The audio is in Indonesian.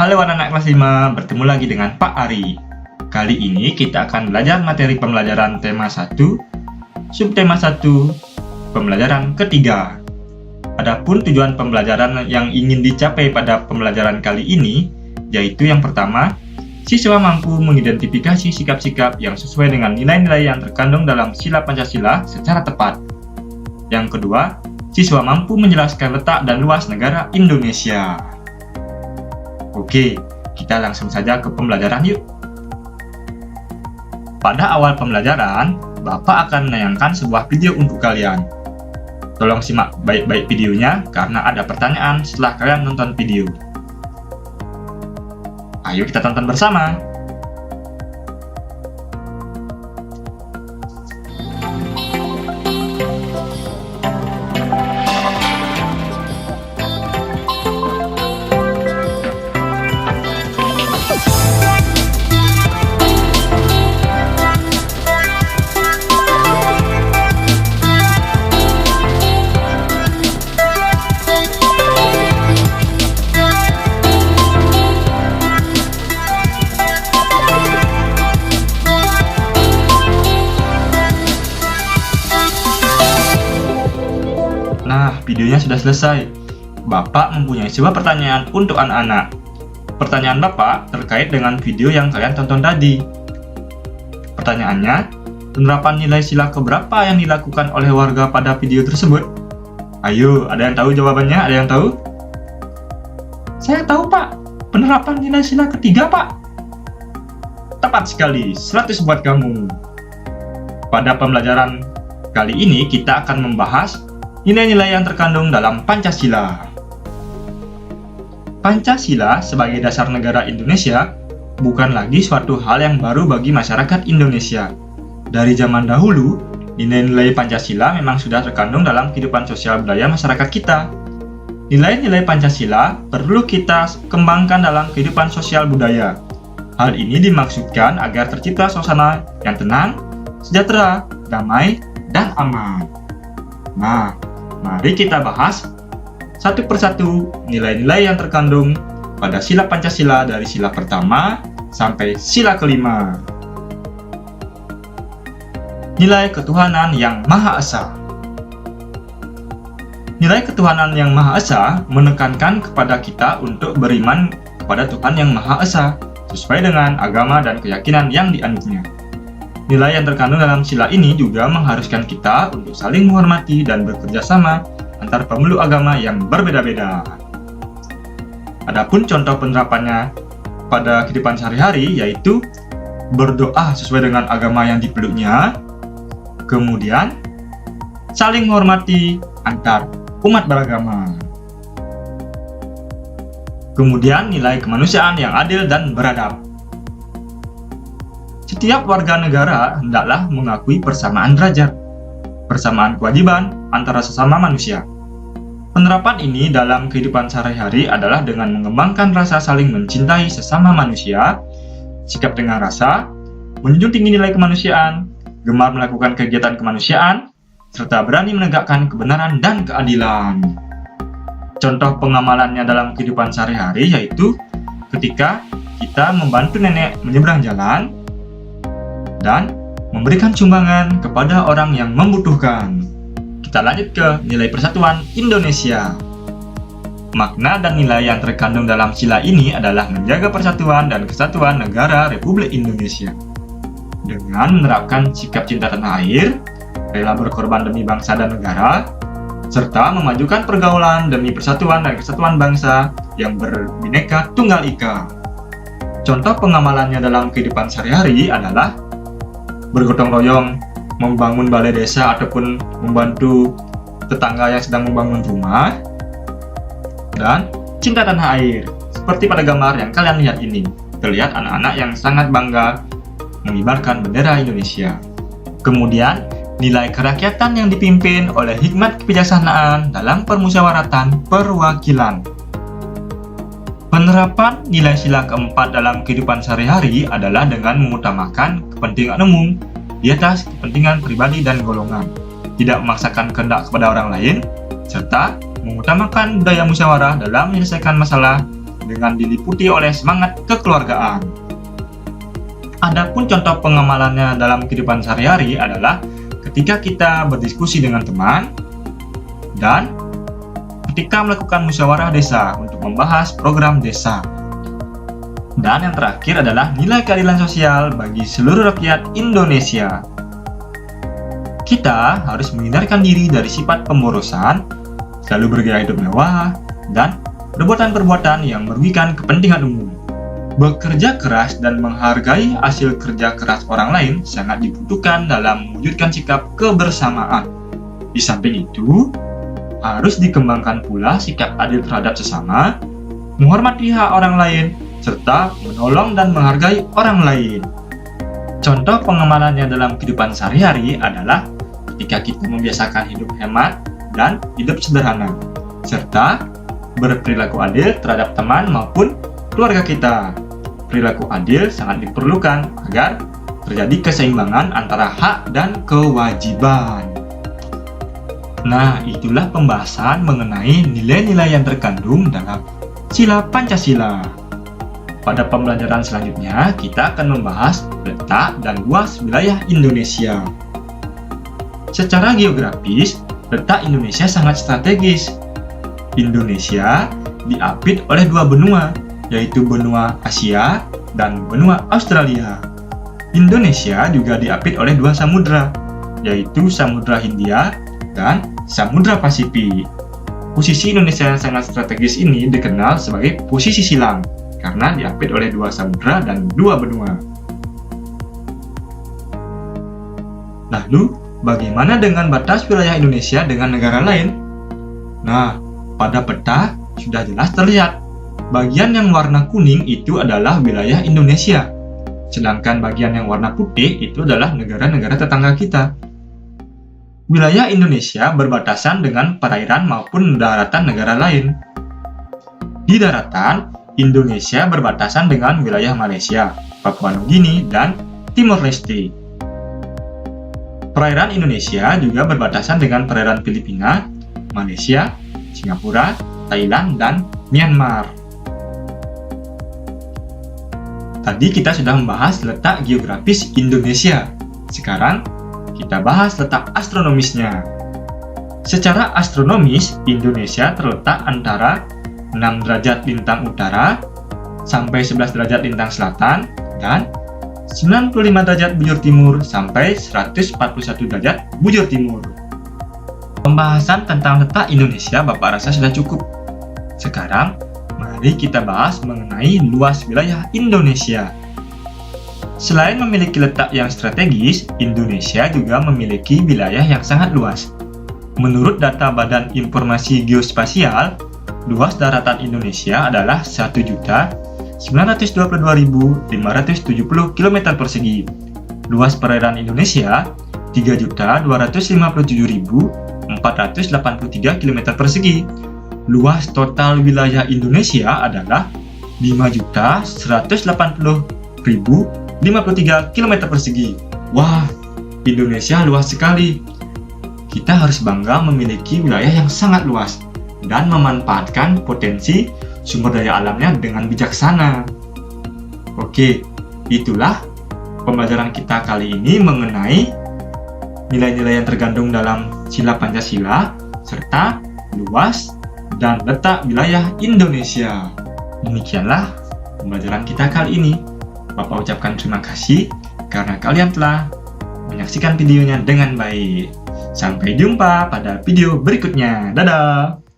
Halo anak-anak kelas 5, bertemu lagi dengan Pak Ari. Kali ini kita akan belajar materi pembelajaran tema 1, subtema 1, pembelajaran ketiga. Adapun tujuan pembelajaran yang ingin dicapai pada pembelajaran kali ini, yaitu yang pertama, siswa mampu mengidentifikasi sikap-sikap yang sesuai dengan nilai-nilai yang terkandung dalam sila Pancasila secara tepat. Yang kedua, siswa mampu menjelaskan letak dan luas negara Indonesia. Oke, kita langsung saja ke pembelajaran yuk. Pada awal pembelajaran, Bapak akan menayangkan sebuah video untuk kalian. Tolong simak baik-baik videonya karena ada pertanyaan setelah kalian nonton video. Ayo kita tonton bersama. Nah, videonya sudah selesai. Bapak mempunyai sebuah pertanyaan untuk anak-anak. Pertanyaan Bapak terkait dengan video yang kalian tonton tadi. Pertanyaannya, penerapan nilai sila keberapa yang dilakukan oleh warga pada video tersebut? Ayo, ada yang tahu jawabannya? Ada yang tahu? Saya tahu, Pak. Penerapan nilai sila ketiga, Pak. Tepat sekali, 100 buat kamu. Pada pembelajaran kali ini, kita akan membahas nilai-nilai yang terkandung dalam Pancasila. Pancasila sebagai dasar negara Indonesia bukan lagi suatu hal yang baru bagi masyarakat Indonesia. Dari zaman dahulu, nilai-nilai Pancasila memang sudah terkandung dalam kehidupan sosial budaya masyarakat kita. Nilai-nilai Pancasila perlu kita kembangkan dalam kehidupan sosial budaya. Hal ini dimaksudkan agar tercipta suasana yang tenang, sejahtera, damai, dan aman. Nah, mari kita bahas satu persatu nilai-nilai yang terkandung pada sila Pancasila dari sila pertama sampai sila kelima. Nilai ketuhanan yang Maha Esa. Nilai ketuhanan yang Maha Esa menekankan kepada kita untuk beriman kepada Tuhan yang Maha Esa sesuai dengan agama dan keyakinan yang dianutnya. Nilai yang terkandung dalam sila ini juga mengharuskan kita untuk saling menghormati dan bekerja sama antar pemeluk agama yang berbeda-beda. Adapun contoh penerapannya pada kehidupan sehari-hari yaitu berdoa sesuai dengan agama yang dipeluknya, kemudian saling menghormati antar umat beragama. Kemudian nilai kemanusiaan yang adil dan beradab. Setiap warga negara hendaklah mengakui persamaan derajat, persamaan kewajiban antara sesama manusia. Penerapan ini dalam kehidupan sehari-hari adalah dengan mengembangkan rasa saling mencintai sesama manusia, sikap dengan rasa, menjunjung tinggi nilai kemanusiaan, gemar melakukan kegiatan kemanusiaan, serta berani menegakkan kebenaran dan keadilan. Contoh pengamalannya dalam kehidupan sehari-hari yaitu ketika kita membantu nenek menyeberang jalan, dan memberikan sumbangan kepada orang yang membutuhkan. Kita lanjut ke nilai persatuan Indonesia. Makna dan nilai yang terkandung dalam sila ini adalah menjaga persatuan dan kesatuan negara Republik Indonesia. Dengan menerapkan sikap cinta tanah air, rela berkorban demi bangsa dan negara, serta memajukan pergaulan demi persatuan dan kesatuan bangsa yang berbineka tunggal ika. Contoh pengamalannya dalam kehidupan sehari-hari adalah bergotong royong membangun balai desa ataupun membantu tetangga yang sedang membangun rumah, dan cinta tanah air. Seperti pada gambar yang kalian lihat ini, terlihat anak-anak yang sangat bangga mengibarkan bendera Indonesia. Kemudian, nilai kerakyatan yang dipimpin oleh hikmat kebijaksanaan dalam permusyawaratan perwakilan. Penerapan nilai sila keempat dalam kehidupan sehari-hari adalah dengan mengutamakan kepentingan umum di atas kepentingan pribadi dan golongan, tidak memaksakan kehendak kepada orang lain, serta mengutamakan budaya musyawarah dalam menyelesaikan masalah dengan diliputi oleh semangat kekeluargaan. Adapun contoh pengamalannya dalam kehidupan sehari-hari adalah ketika kita berdiskusi dengan teman dan ketika melakukan musyawarah desa untuk membahas program desa. Dan yang terakhir adalah nilai keadilan sosial bagi seluruh rakyat Indonesia. Kita harus menghindarkan diri dari sifat pemborosan, selalu bergaya hidup mewah, dan perbuatan-perbuatan yang merugikan kepentingan umum. Bekerja keras dan menghargai hasil kerja keras orang lain sangat dibutuhkan dalam mewujudkan sikap kebersamaan. Di samping itu, harus dikembangkan pula sikap adil terhadap sesama, menghormati hak orang lain, serta menolong dan menghargai orang lain. Contoh pengamalannya dalam kehidupan sehari-hari adalah ketika kita membiasakan hidup hemat dan hidup sederhana, serta berperilaku adil terhadap teman maupun keluarga kita. Perilaku adil sangat diperlukan agar terjadi keseimbangan antara hak dan kewajiban. Nah, itulah pembahasan mengenai nilai-nilai yang terkandung dalam Sila Pancasila. Pada pembelajaran selanjutnya, kita akan membahas letak dan luas wilayah Indonesia. Secara geografis, letak Indonesia sangat strategis. Indonesia diapit oleh dua benua, yaitu benua Asia dan benua Australia. Indonesia juga diapit oleh dua samudra, yaitu Samudra Hindia dan Samudra Pasifik. Posisi Indonesia yang sangat strategis ini dikenal sebagai posisi silang, karena diapit oleh dua samudra dan dua benua. Lalu, bagaimana dengan batas wilayah Indonesia dengan negara lain? Nah, pada peta sudah jelas terlihat. Bagian yang warna kuning itu adalah wilayah Indonesia, sedangkan bagian yang warna putih itu adalah negara-negara tetangga kita. Wilayah Indonesia berbatasan dengan perairan maupun daratan negara lain. Di daratan, Indonesia berbatasan dengan wilayah Malaysia, Papua Nugini, dan Timor Leste. Perairan Indonesia juga berbatasan dengan perairan Filipina, Malaysia, Singapura, Thailand, dan Myanmar. Tadi kita sudah membahas letak geografis Indonesia. Sekarang, kita bahas letak astronomisnya. Secara astronomis, Indonesia terletak antara 6 derajat lintang utara sampai 11 derajat lintang selatan dan 95 derajat bujur timur sampai 141 derajat bujur timur. Pembahasan tentang letak Indonesia Bapak rasa sudah cukup. Sekarang, mari kita bahas mengenai luas wilayah Indonesia. Selain memiliki letak yang strategis, Indonesia juga memiliki wilayah yang sangat luas. Menurut data Badan Informasi Geospasial, luas daratan Indonesia adalah 1.922.570 km persegi. Luas perairan Indonesia 3.257.483 km persegi. Luas total wilayah Indonesia adalah 5.180.053 km persegi. Wah, Indonesia luas sekali. Kita harus bangga memiliki wilayah yang sangat luas dan memanfaatkan potensi sumber daya alamnya dengan bijaksana. Oke, itulah pembelajaran kita kali ini mengenai nilai-nilai yang terkandung dalam Sila Pancasila serta luas dan letak wilayah Indonesia. Demikianlah pembelajaran kita kali ini. Bapak ucapkan terima kasih karena kalian telah menyaksikan videonya dengan baik. Sampai jumpa pada video berikutnya. Dadah!